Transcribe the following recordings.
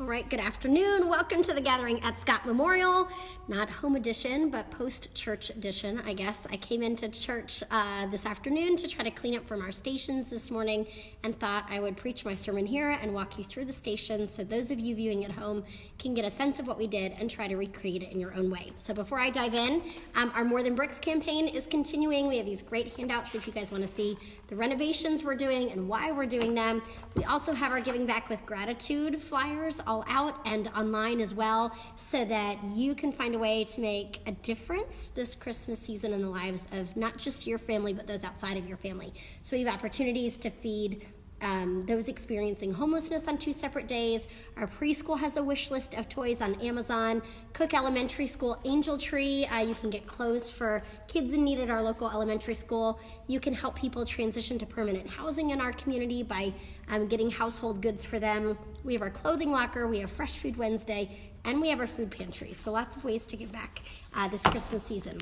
All right, good afternoon. Welcome to the gathering at Scott Memorial. Not home edition, but post-church edition, I guess. I came into church this afternoon to try to clean up from our stations this morning and thought I would preach my sermon here and walk you through the stations so those of you viewing at home can get a sense of what we did and try to recreate it in your own way. So before I dive in, our More Than Bricks campaign is continuing. We have these great handouts if you guys want to see the renovations we're doing and why we're doing them. We also have our Giving Back with Gratitude flyers all out and online as well, so that you can find a way to make a difference this Christmas season in the lives of not just your family, but those outside of your family. So we have opportunities to feed those experiencing homelessness on 2 separate days. Our preschool has a wish list of toys on Amazon. Cook Elementary School Angel Tree, you can get clothes for kids in need at our local elementary school. You can help people transition to permanent housing in our community by getting household goods for them. We have our clothing locker, we have Fresh Food Wednesday, and we have our food pantry. So lots of ways to give back this Christmas season.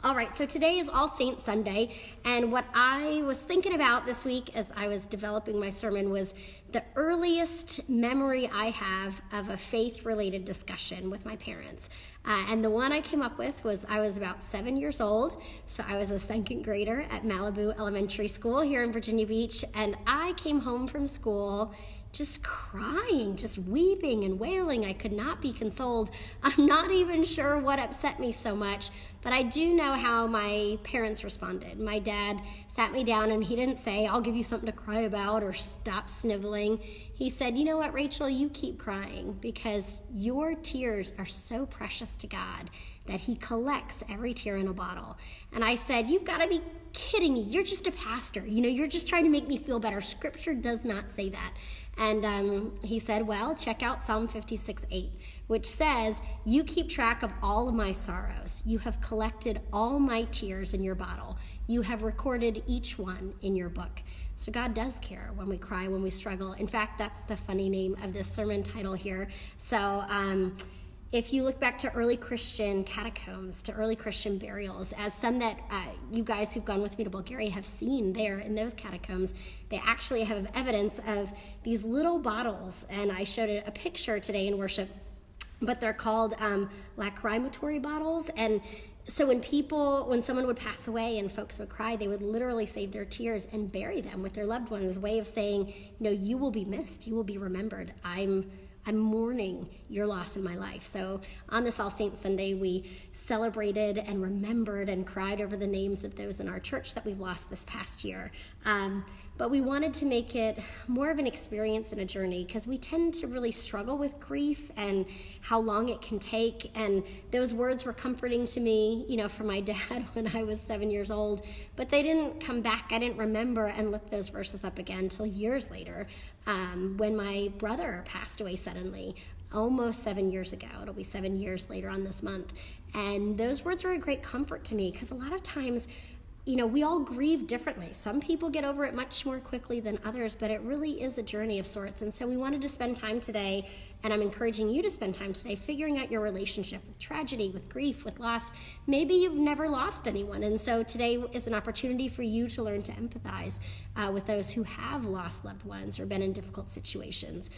All right, so today is All Saints Sunday, and what I was thinking about this week as I was developing my sermon was the earliest memory I have of a faith-related discussion with my parents. And the one I came up with was I was about 7 years old, so I was a second grader at Malibu Elementary School here in Virginia Beach, and I came home from school just crying, just weeping and wailing. I could not be consoled. I'm not even sure what upset me so much, but I do know how my parents responded. My dad sat me down and he didn't say, "I'll give you something to cry about," or "Stop sniveling." He said, "You know what, Rachel, you keep crying because your tears are so precious to God that he collects every tear in a bottle." And I said, "You've got to be kidding me. You're just a pastor. You're just trying to make me feel better. Scripture does not say that." And he said, "Well, check out Psalm 56:8, which says, 'You keep track of all of my sorrows. You have collected all my tears in your bottle. You have recorded each one in your book.'" So God does care when we cry, when we struggle. In fact, that's the funny name of this sermon title here. So if you look back to early Christian catacombs, to early Christian burials, as some that you guys who've gone with me to Bulgaria have seen there in those catacombs, they actually have evidence of these little bottles. And I showed a picture today in worship, but they're called Lachrymatory bottles. And so when someone would pass away and folks would cry, they would literally save their tears and bury them with their loved one as a way of saying, you will be missed, you will be remembered. I'm mourning your loss in my life. So on this All Saints Sunday, we celebrated and remembered and cried over the names of those in our church that we've lost this past year. But we wanted to make it more of an experience and a journey because we tend to really struggle with grief and how long it can take. And those words were comforting to me, from my dad when I was 7 years old. But they didn't come back. I didn't remember and look those verses up again until years later when my brother passed away suddenly. Almost 7 years ago. It'll be 7 years later on this month. And those words were a great comfort to me because a lot of times, we all grieve differently. Some people get over it much more quickly than others, but it really is a journey of sorts. And so we wanted to spend time today, and I'm encouraging you to spend time today figuring out your relationship with tragedy, with grief, with loss. Maybe you've never lost anyone, and so today is an opportunity for you to learn to empathize with those who have lost loved ones or been in difficult situations.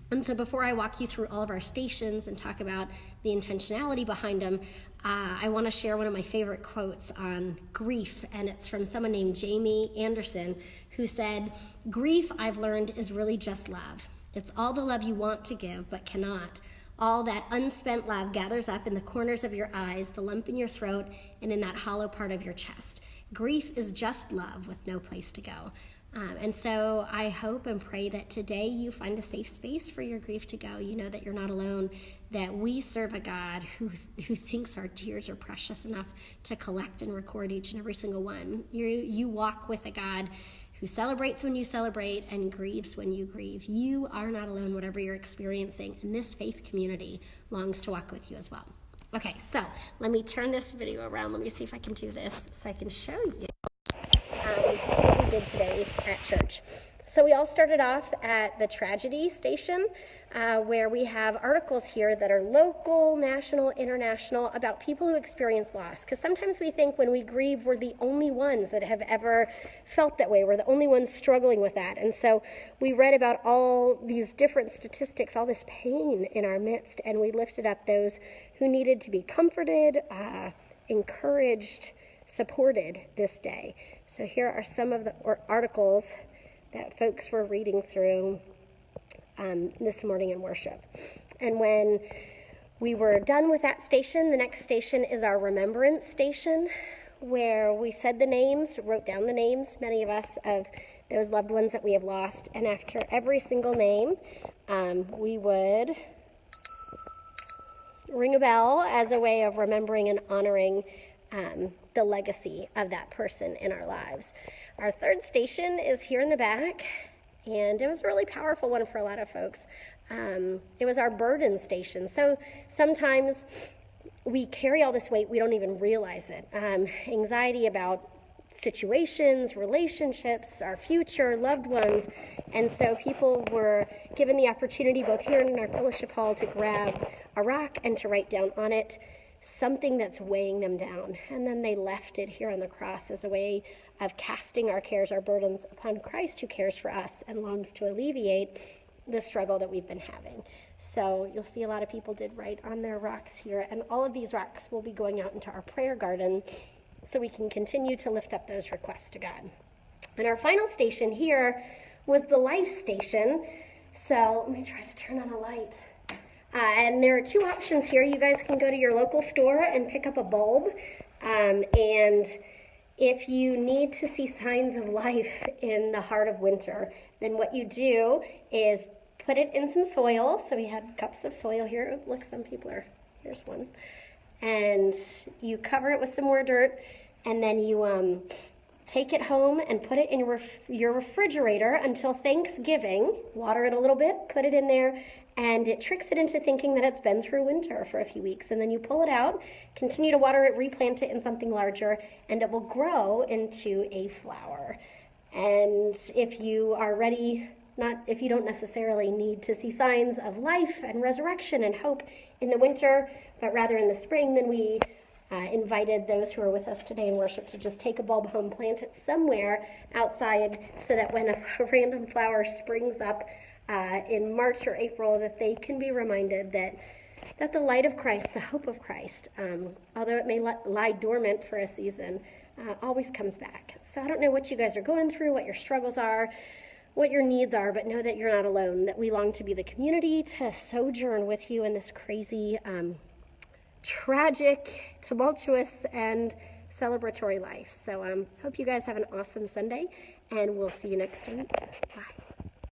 And so before I walk you through all of our stations and talk about the intentionality behind them, I want to share one of my favorite quotes on grief, and it's from someone named Jamie Anderson, who said, "Grief, I've learned, is really just love. It's all the love you want to give but cannot. All that unspent love gathers up in the corners of your eyes, the lump in your throat, and in that hollow part of your chest. Grief is just love with no place to go." And so I hope and pray that today you find a safe space for your grief to go. You know that you're not alone, that we serve a God who thinks our tears are precious enough to collect and record each and every single one. You walk with a God who celebrates when you celebrate and grieves when you grieve. You are not alone, whatever you're experiencing, and this faith community longs to walk with you as well. Okay, so let me turn this video around. Let me see if I can do this so I can show you what we did today at church. So we all started off at the tragedy station, where we have articles here that are local, national, international, about people who experience loss. Because sometimes we think when we grieve, we're the only ones that have ever felt that way. We're the only ones struggling with that. And so we read about all these different statistics, all this pain in our midst, and we lifted up those who needed to be comforted, encouraged, supported this day. So here are some of the articles that folks were reading through this morning in worship. And when we were done with that station, the next station is our remembrance station, where we said the names, wrote down the names, many of us, of those loved ones that we have lost. And after every single name, we would ring a bell as a way of remembering and honoring the legacy of that person in our lives. Our third station is here in the back, and it was a really powerful one for a lot of folks. It was our burden station. So sometimes we carry all this weight, we don't even realize it. Anxiety about situations, relationships, our future, loved ones. And so people were given the opportunity, both here and in our fellowship hall, to grab a rock and to write down on it something that's weighing them down. And then they left it here on the cross as a way of casting our cares, our burdens upon Christ, who cares for us and longs to alleviate the struggle that we've been having. So you'll see a lot of people did write on their rocks here, and all of these rocks will be going out into our prayer garden so we can continue to lift up those requests to God. And our final station here was the life station. So let me try to turn on a light. And there are two options here. You guys can go to your local store and pick up a bulb. And if you need to see signs of life in the heart of winter, then what you do is put it in some soil. So we had cups of soil here. Look, some people are, here's one. And you cover it with some more dirt, and then you take it home and put it in your refrigerator until Thanksgiving. Water it a little bit, put it in there, and it tricks it into thinking that it's been through winter for a few weeks. And then you pull it out, continue to water it, replant it in something larger, and it will grow into a flower. And if you are ready, if you don't necessarily need to see signs of life and resurrection and hope in the winter, but rather in the spring, then we invited those who are with us today in worship to just take a bulb home, plant it somewhere outside, so that when a random flower springs up in March or April, that they can be reminded that the light of Christ, the hope of Christ, although it may lie dormant for a season, always comes back. So I don't know what you guys are going through, what your struggles are, what your needs are, but know that you're not alone, that we long to be the community to sojourn with you in this crazy, tragic, tumultuous, and celebratory life. So hope you guys have an awesome Sunday, and we'll see you next week. Bye.